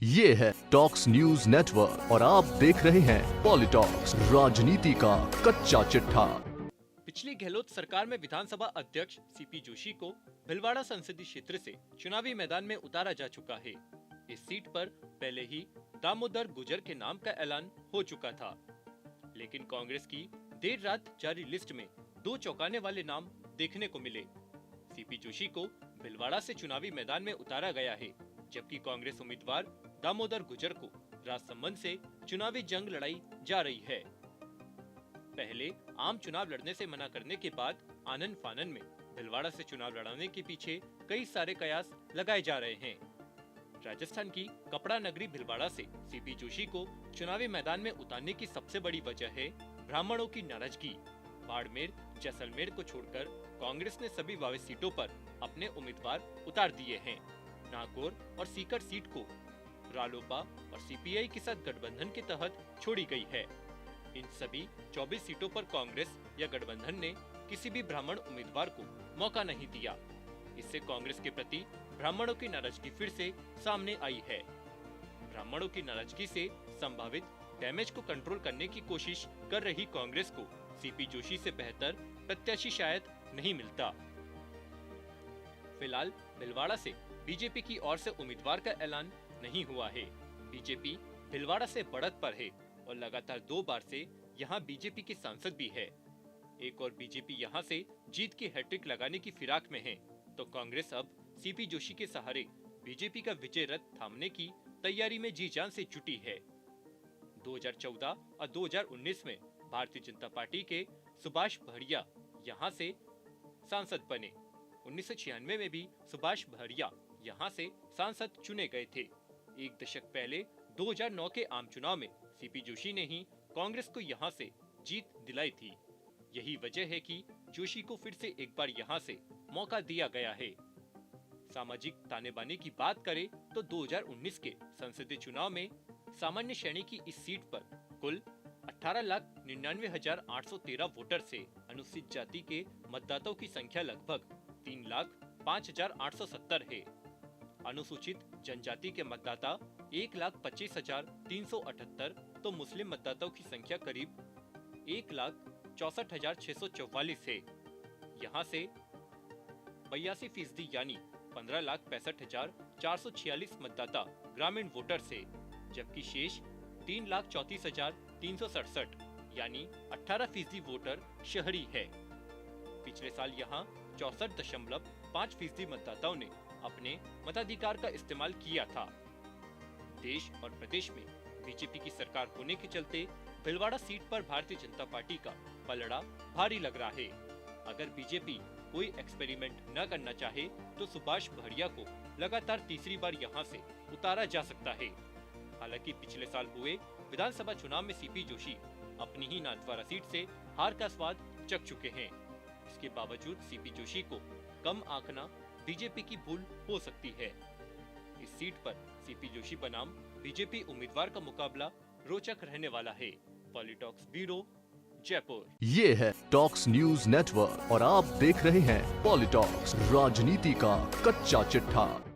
ये है talks news network और आप देख रहे हैं पॉलिटॉक्स, राजनीति का कच्चा चिट्ठा। पिछली गहलोत सरकार में विधानसभा अध्यक्ष सीपी जोशी को भीलवाड़ा संसदीय क्षेत्र से चुनावी मैदान में उतारा जा चुका है। इस सीट पर पहले ही दामोदर गुजर के नाम का ऐलान हो चुका था, लेकिन कांग्रेस की देर रात जारी लिस्ट में दो चौंकाने वाले नाम देखने को मिले। सीपी जोशी को भीलवाड़ा से चुनावी मैदान में उतारा गया है, जबकि कांग्रेस उम्मीदवार दामोदर गुजर को राजसमंद से चुनावी जंग लड़ाई जा रही है। पहले आम चुनाव लड़ने से मना करने के बाद आनन फानन में भीलवाड़ा से चुनाव लड़ाने के पीछे कई सारे कयास लगाए जा रहे हैं। राजस्थान की कपड़ा नगरी भीलवाड़ा से सीपी जोशी को चुनावी मैदान में उतारने की सबसे बड़ी वजह है ब्राह्मणों की नाराजगी। बाड़मेर, जैसलमेर को छोड़कर कांग्रेस ने सभी 22 सीटों पर अपने उम्मीदवार उतार दिए हैं। नागौर और सीकर सीट को रालोपा और सीपीआई के साथ गठबंधन के तहत छोड़ी गई है। इन सभी 24 सीटों पर कांग्रेस या गठबंधन ने किसी भी ब्राह्मण उम्मीदवार को मौका नहीं दिया। इससे कांग्रेस के प्रति ब्राह्मणों की नाराजगी फिर से सामने आई है। ब्राह्मणों की नाराजगी से संभावित डैमेज को कंट्रोल करने की कोशिश कर रही कांग्रेस को सीपी जोशी से बेहतर प्रत्याशी शायद नहीं मिलता। फिलहाल भीलवाड़ा से बीजेपी की ओर से उम्मीदवार का ऐलान नहीं हुआ है। बीजेपी भीलवाड़ा से बढ़त पर है और लगातार 2 बार से यहां बीजेपी के सांसद भी है। एक और बीजेपी यहां से जीत की हैट्रिक लगाने की फिराक में है, तो कांग्रेस अब सीपी जोशी के सहारे बीजेपी का विजय रथ थामने की तैयारी में जी जान से जुटी है। 2014 और 2019 में भारतीय जनता पार्टी के सुभाष भड़िया यहां से सांसद बने। 1996 में भी सुभाष भड़िया यहां से सांसद चुने गए थे। एक दशक पहले 2009 के आम चुनाव में सीपी जोशी ने ही कांग्रेस को यहां से जीत दिलाई थी। यही वजह है कि जोशी को फिर से एक बार यहां से मौका दिया गया है। सामाजिक ताने बाने की बात करें तो 2019 के संसदीय चुनाव में सामान्य श्रेणी की इस सीट पर कुल 18,99,813 वोटर से अनुसूचित जाति के मतदाताओं की संख्या लगभग 3,05,870 है। अनुसूचित जनजाति के मतदाता 1,25,378 तो मुस्लिम मतदाताओं की संख्या करीब 1,64,644 है। यहाँ से 82% यानी 15,65,446 मतदाता ग्रामीण वोटर से, जबकि शेष 3,34,367 यानी 18% वोटर शहरी है। पिछले साल यहाँ 64.5% मतदाताओं ने अपने मताधिकार का इस्तेमाल किया था। देश और प्रदेश में बीजेपी की सरकार होने के चलते भीलवाड़ा सीट पर भारतीय जनता पार्टी का पलड़ा भारी लग रहा है। अगर बीजेपी कोई एक्सपेरिमेंट न करना चाहे तो सुभाष भड़िया को लगातार तीसरी बार यहां से उतारा जा सकता है। हालांकि पिछले साल हुए विधानसभा चुनाव में सीपी जोशी अपनी ही नाथद्वारा सीट से हार का स्वाद चख चुके हैं। इसके बावजूद सीपी जोशी को कम आंकना बीजेपी की भूल हो सकती है। इस सीट पर सीपी जोशी बनाम बीजेपी उम्मीदवार का मुकाबला रोचक रहने वाला है। पॉलिटॉक्स ब्यूरो, जयपुर। ये है टॉक्स न्यूज नेटवर्क और आप देख रहे हैं पॉलिटॉक्स, राजनीति का कच्चा चिट्ठा।